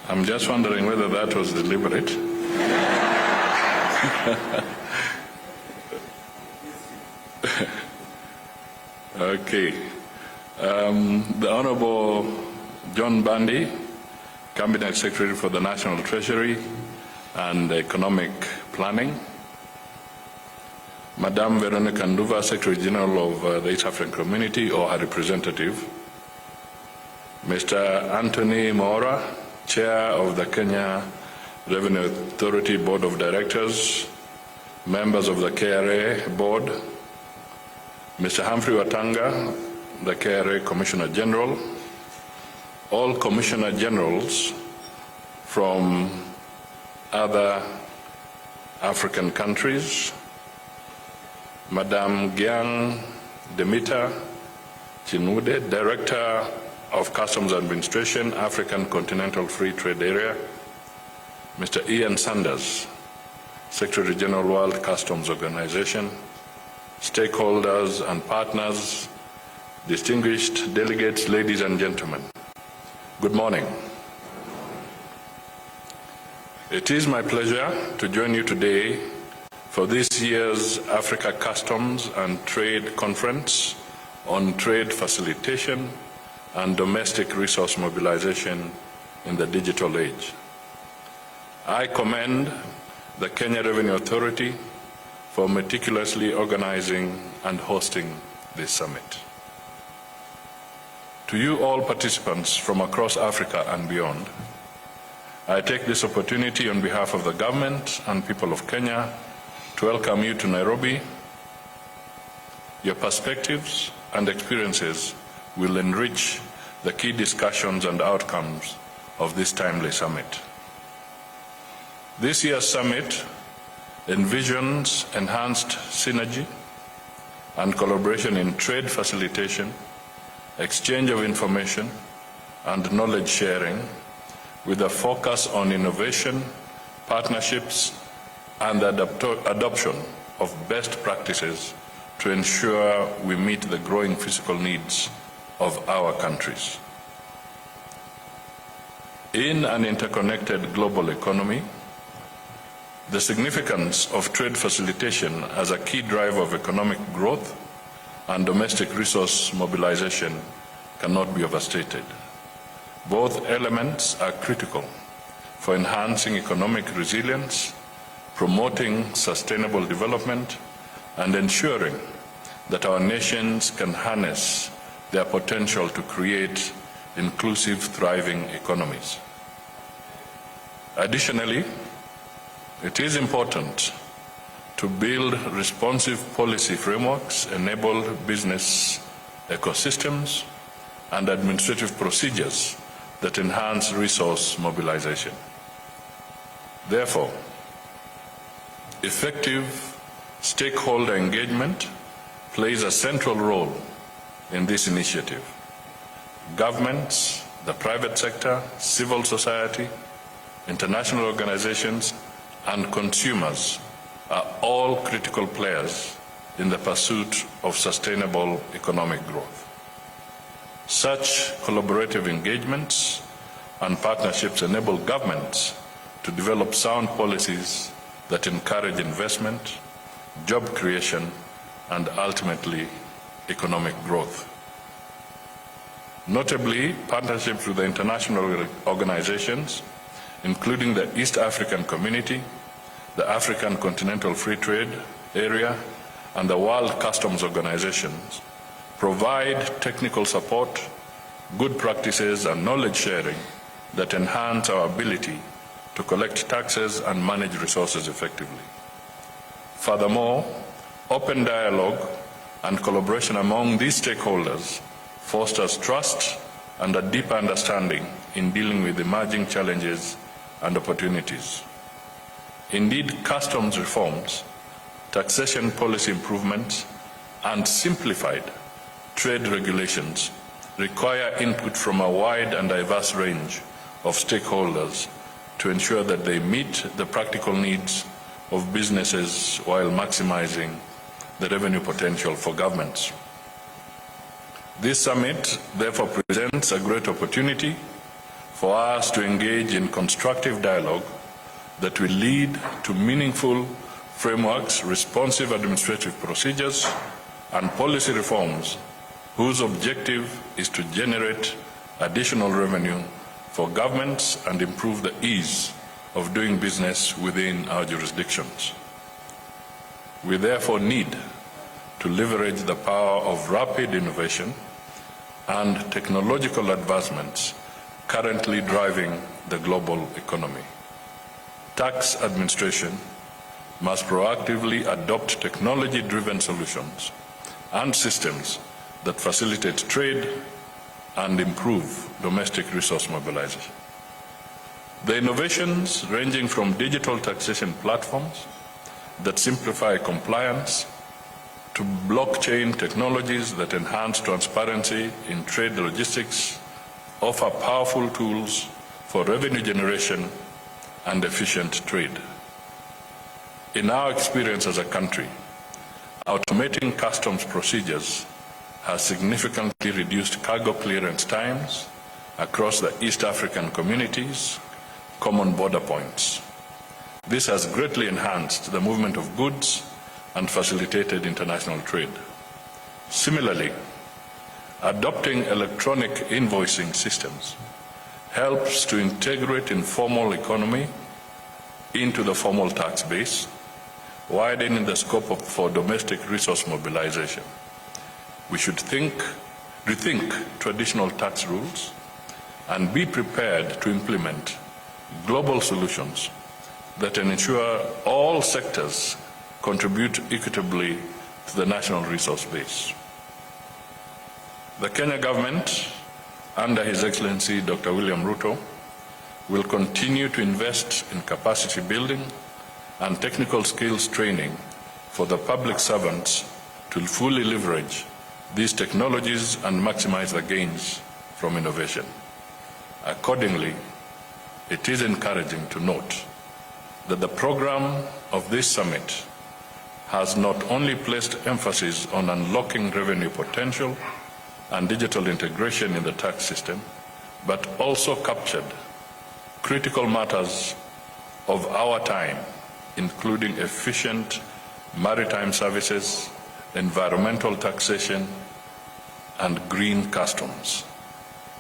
I'm just wondering whether that was deliberate. Okay. The Honorable John Bandi, Cabinet Secretary for the National Treasury and Economic Planning. Madame Veronica Nduva, Secretary General of the East African Community or her representative. Mr. Anthony Mora, Chair of the Kenya Revenue Authority Board of Directors, members of the KRA Board, Mr. Humphrey Watanga, the KRA Commissioner General, all Commissioner Generals from other African countries, Madame Gyang Demita Chinude, Director of Customs Administration, African Continental Free Trade Area, Mr. Ian Sanders, Secretary General, World Customs Organization, stakeholders and partners, distinguished delegates, ladies and gentlemen, good morning. It is my pleasure to join you today for this year's Africa Customs and Trade Conference on Trade Facilitation and Domestic Resource Mobilization in the Digital Age. I commend the Kenya Revenue Authority for meticulously organizing and hosting this summit. To you all participants from across Africa and beyond, I take this opportunity on behalf of the government and people of Kenya to welcome you to Nairobi. Your perspectives and experiences will enrich the key discussions and outcomes of this timely summit. This year's summit envisions enhanced synergy and collaboration in trade facilitation, exchange of information, and knowledge sharing, with a focus on innovation, partnerships, and adoption of best practices to ensure we meet the growing physical needs of our countries. In an interconnected global economy, the significance of trade facilitation as a key driver of economic growth and domestic resource mobilization cannot be overstated. Both elements are critical for enhancing economic resilience, promoting sustainable development, and ensuring that our nations can harness their potential to create inclusive, thriving economies. Additionally, it is important to build responsive policy frameworks, enable business ecosystems, and administrative procedures that enhance resource mobilization. Therefore, effective stakeholder engagement plays a central role in this initiative. Governments, the private sector, civil society, international organizations, and consumers are all critical players in the pursuit of sustainable economic growth. Such collaborative engagements and partnerships enable governments to develop sound policies that encourage investment, job creation, and ultimately economic growth. Notably, partnerships with the international organizations, including the East African Community, the African Continental Free Trade Area, and the World Customs Organizations, provide technical support, good practices, and knowledge sharing that enhance our ability to collect taxes and manage resources effectively. Furthermore, open dialogue and collaboration among these stakeholders fosters trust and a deeper understanding in dealing with emerging challenges and opportunities. Indeed, customs reforms, taxation policy improvements, and simplified trade regulations require input from a wide and diverse range of stakeholders to ensure that they meet the practical needs of businesses while maximizing the revenue potential for governments. This summit therefore presents a great opportunity for us to engage in constructive dialogue that will lead to meaningful frameworks, responsive administrative procedures, and policy reforms whose objective is to generate additional revenue for governments and improve the ease of doing business within our jurisdictions. We therefore need to leverage the power of rapid innovation and technological advancements currently driving the global economy. Tax administration must proactively adopt technology-driven solutions and systems that facilitate trade and improve domestic resource mobilization. The innovations ranging from digital taxation platforms that simplify compliance to blockchain technologies that enhance transparency in trade logistics offer powerful tools for revenue generation and efficient trade. In our experience as a country, automating customs procedures has significantly reduced cargo clearance times across the East African community's common border points. This has greatly enhanced the movement of goods and facilitated international trade. Similarly, adopting electronic invoicing systems helps to integrate informal economy into the formal tax base, widening the scope for domestic resource mobilization. We should rethink traditional tax rules and be prepared to implement global solutions that ensure all sectors contribute equitably to the national resource base. The Kenya government, under His Excellency Dr. William Ruto, will continue to invest in capacity building and technical skills training for the public servants to fully leverage these technologies and maximize the gains from innovation. Accordingly, it is encouraging to note that the program of this summit has not only placed emphasis on unlocking revenue potential and digital integration in the tax system, but also captured critical matters of our time, including efficient maritime services, environmental taxation, and green customs,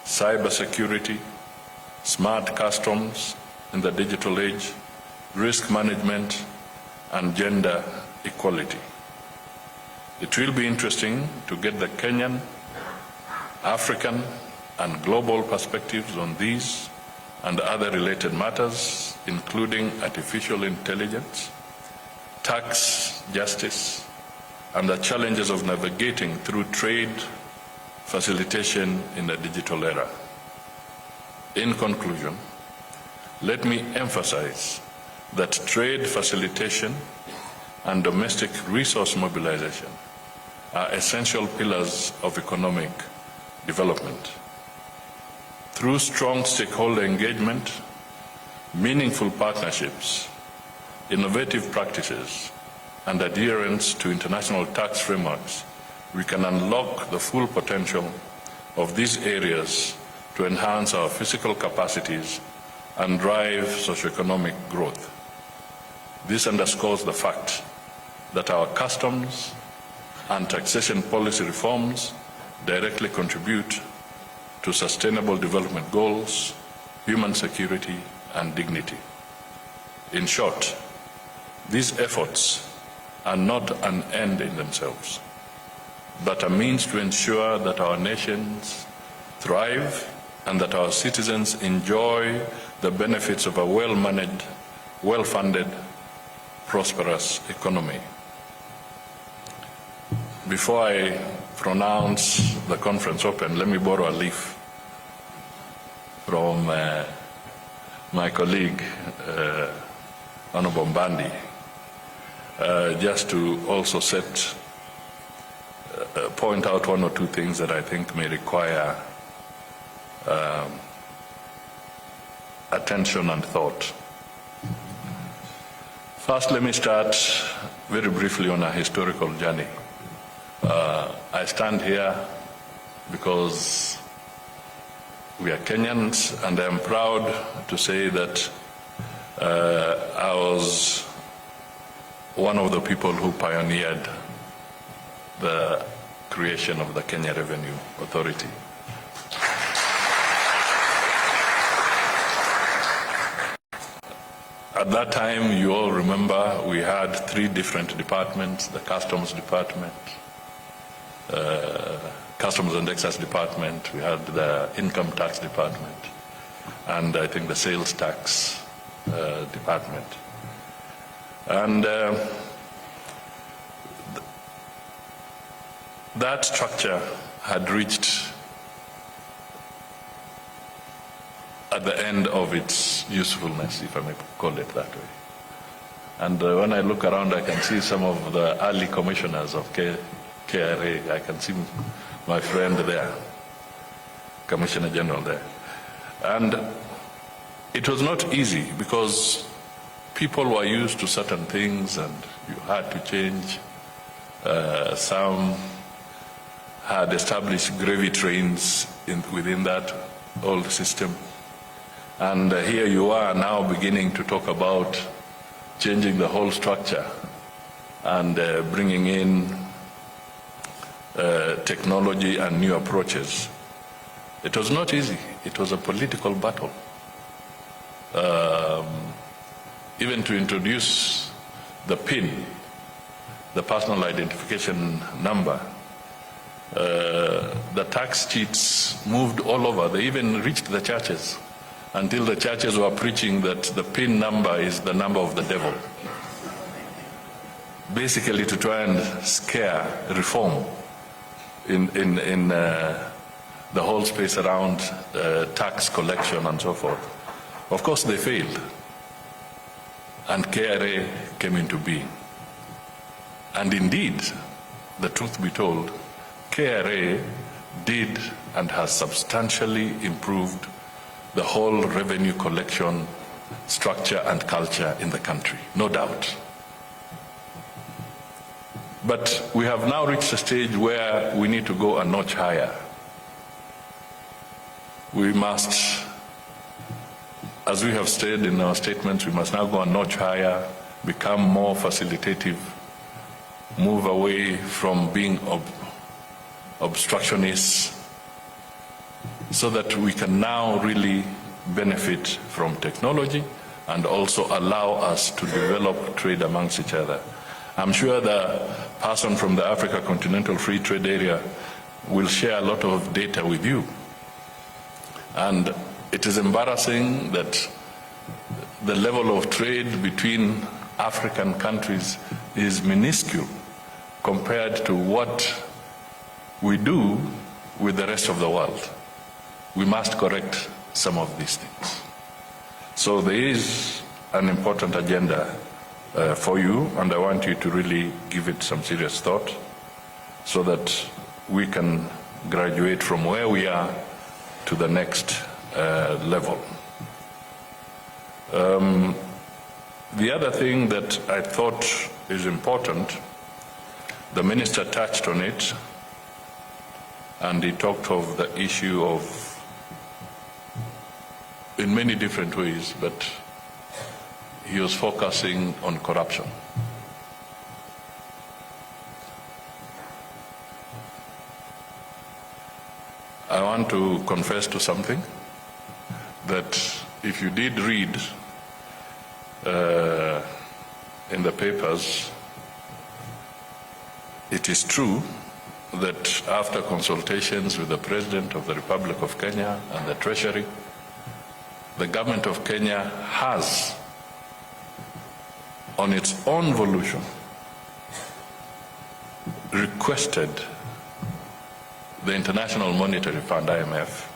cybersecurity, smart customs in the digital age, risk management, and gender equality. It will be interesting to get the Kenyan, African, and global perspectives on these and other related matters, including artificial intelligence, tax justice, and the challenges of navigating through trade facilitation in the digital era. In conclusion, let me emphasize that trade facilitation and domestic resource mobilization are essential pillars of economic development. Through strong stakeholder engagement, meaningful partnerships, innovative practices, and adherence to international tax frameworks, we can unlock the full potential of these areas to enhance our physical capacities and drive socioeconomic growth. This underscores the fact that our customs and taxation policy reforms directly contribute to sustainable development goals, human security, and dignity. In short, these efforts are not an end in themselves, but a means to ensure that our nations thrive and that our citizens enjoy the benefits of a well-managed, well-funded, prosperous economy. Before I pronounce the conference open, let me borrow a leaf from my colleague, Honorable Mbandi, just to also point out one or two things that I think may require attention and thought. First, let me start very briefly on a historical journey. I stand here because We are Kenyans, and I am proud to say that I was one of the people who pioneered the creation of the Kenya Revenue Authority. At that time, you all remember, we had 3 different departments: the Customs Department, Customs and Excise Department, we had the Income Tax Department, and I think the Sales Tax Department. And that structure had reached at the end of its usefulness, if I may call it that way. And when I look around, I can see some of the early commissioners of KRA. I can see my friend there, Commissioner General there. And it was not easy because people were used to certain things and you had to change. Some had established gravy trains within that old system. And here you are now beginning to talk about changing the whole structure and bringing in technology and new approaches. It was not easy. It was a political battle. Even to introduce the PIN, the personal identification number, the tax cheats moved all over. They even reached the churches, until the churches were preaching that the PIN number is the number of the devil. Basically to try and scare reform in the whole space around tax collection and so forth. Of course they failed, and KRA came into being. And indeed, the truth be told, KRA did and has substantially improved the whole revenue collection structure and culture in the country, no doubt. But we have now reached a stage where we need to go a notch higher. We must, as we have stated in our statements, we must now go a notch higher, become more facilitative, move away from being obstructionists, so that we can now really benefit from technology and also allow us to develop trade amongst each other. I'm sure the person from the Africa Continental Free Trade Area will share a lot of data with you. And it is embarrassing that the level of trade between African countries is minuscule compared to what we do with the rest of the world. We must correct some of these things. So there is an important agenda for you, and I want you to really give it some serious thought so that we can graduate from where we are to the next level. The other thing that I thought is important, the minister touched on it, and he talked of the issue of, in many different ways, but he was focusing on corruption. I want to confess to something, that if you did read in the papers, it is true that after consultations with the President of the Republic of Kenya and the Treasury, the government of Kenya has, on its own volition, requested the International Monetary Fund, IMF,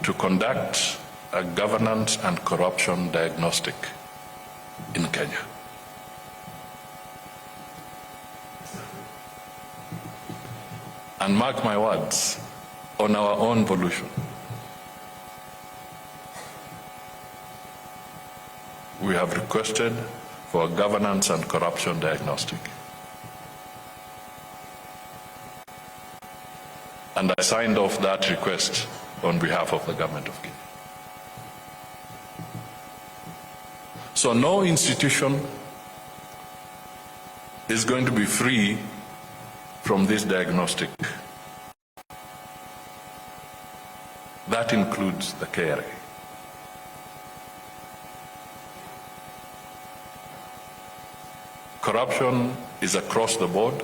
to conduct a governance and corruption diagnostic in Kenya. And mark my words, on our own volition. We have requested for a governance and corruption diagnostic. And I signed off that request on behalf of the government of Kenya. So no institution is going to be free from this diagnostic. That includes the KRA. Corruption is across the board,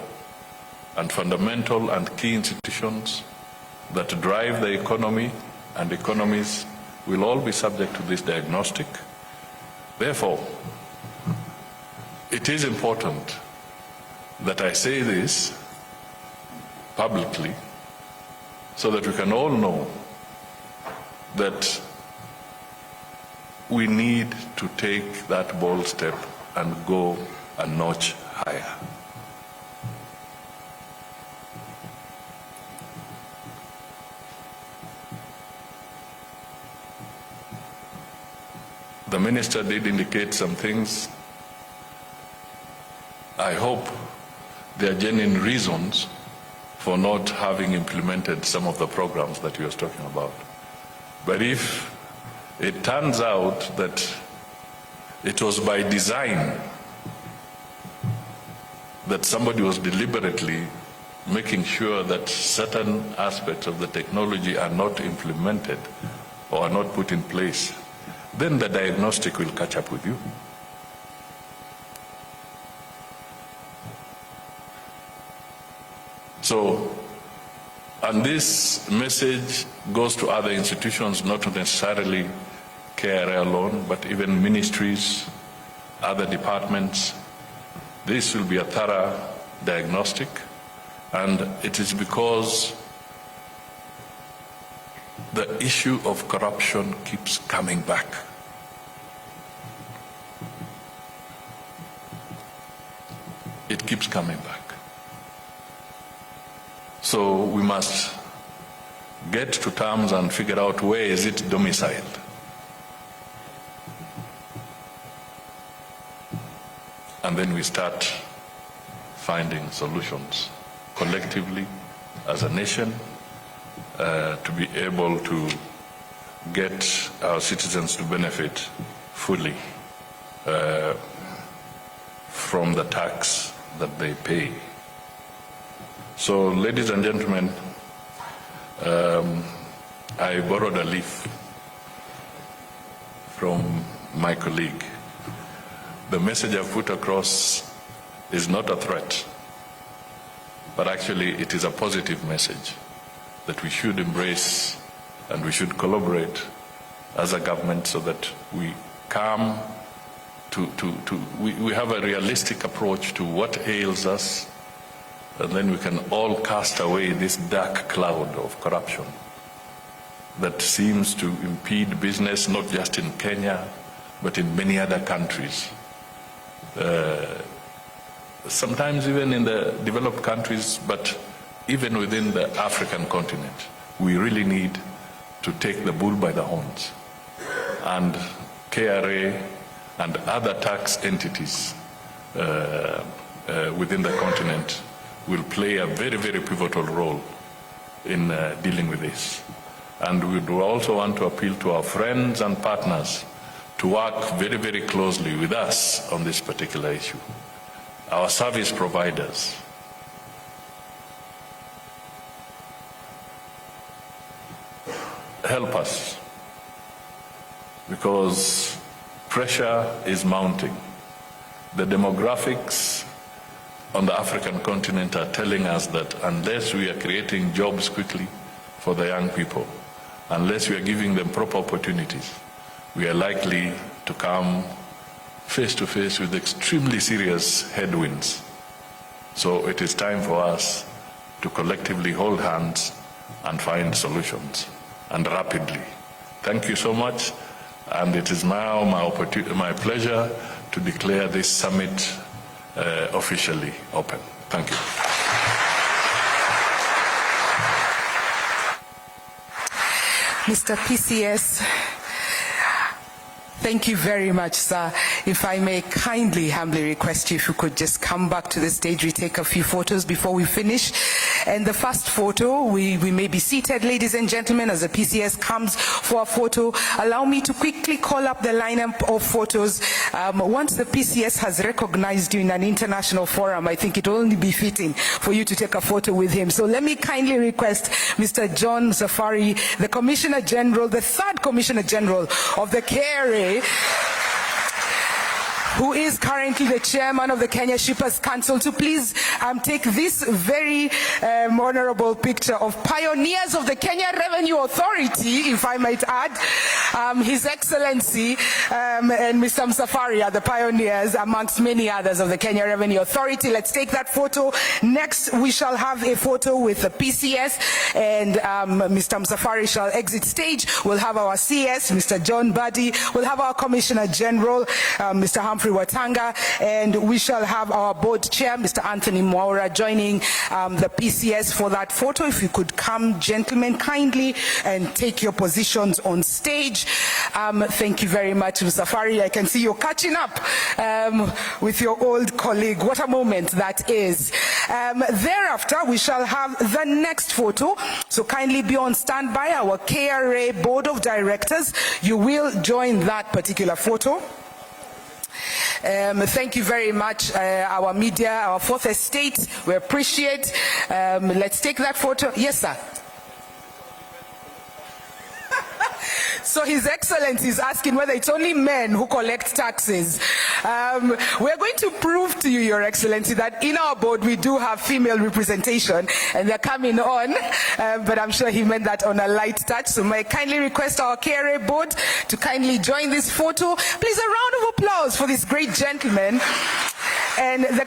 and fundamental and key institutions that drive the economy and economies will all be subject to this diagnostic. Therefore, it is important that I say this publicly so that we can all know that we need to take that bold step and go a notch higher. The minister did indicate some things. I hope there are genuine reasons for not having implemented some of the programs that he was talking about. But if it turns out that it was by design, that somebody was deliberately making sure that certain aspects of the technology are not implemented or are not put in place, then the diagnostic will catch up with you. So, and this message goes to other institutions, not necessarily KRA alone, but even ministries, other departments. This will be a thorough diagnostic, and it is because the issue of corruption keeps coming back. It keeps coming back. So we must get to terms and figure out where is it domiciled. And then we start finding solutions collectively as a nation to be able to get our citizens to benefit fully from the tax that they pay. So, ladies and gentlemen, I borrowed a leaf from my colleague. The message I've put across is not a threat, but actually it is a positive message that we should embrace and we should collaborate as a government so that we come we have a realistic approach to what ails us, and then we can all cast away this dark cloud of corruption that seems to impede business, not just in Kenya, but in many other countries. Sometimes even in the developed countries, but even within the African continent, we really need to take the bull by the horns. And KRA and other tax entities within the continent will play a very, very pivotal role in dealing with this. And we do also want to appeal to our friends and partners to work very, very closely with us on this particular issue. Our service providers, help us, because pressure is mounting. The demographics on the African continent are telling us that unless we are creating jobs quickly for the young people, unless we are giving them proper opportunities, we are likely to come face to face with extremely serious headwinds. So it is time for us to collectively hold hands and find solutions, and rapidly. Thank you so much, and it is now my pleasure to declare this summit officially open. Thank you. Mr. PCS, thank you very much, sir. If I may kindly, humbly request you if you could just come back to the stage. We take a few photos before we finish. And the first photo, we may be seated, ladies and gentlemen, as the PCS comes for a photo. Allow me to quickly call up the lineup of photos. Once the PCS has recognized you in an international forum, I think it will only be fitting for you to take a photo with him. So let me kindly request Mr. John Safari, the Commissioner General, the third Commissioner General of the KRA, who is currently the chairman of the Kenya Shippers Council, to please take this very honorable picture of pioneers of the Kenya Revenue Authority, if I might add. His Excellency and Mr. Msafari are the pioneers amongst many others of the Kenya Revenue Authority. Let's take that photo. Next, we shall have a photo with the PCS, and Mr. Msafari shall exit stage. We'll have our CS, Mr. John Buddy. We'll have our Commissioner General, Mr. Humphrey Watanga, and we shall have our board chair, Mr. Anthony Mwaura, joining the PCS for that photo. If you could come, gentlemen, kindly, and take your positions on stage. Thank you very much, Safari. I can see you're catching up with your old colleague. What a moment that is. Thereafter, we shall have the next photo. So kindly be on standby. Our KRA Board of Directors, you will join that particular photo. Thank you very much, our media, our fourth estate. We appreciate. Let's take that photo. Yes, sir. So His Excellency is asking whether it's only men who collect taxes. We're going to prove to you, Your Excellency, that in our board we do have female representation, and they're coming on, but I'm sure he meant that on a light touch. So may I kindly request our KRA board to kindly join this photo. Please, a round of applause for this great gentleman. And the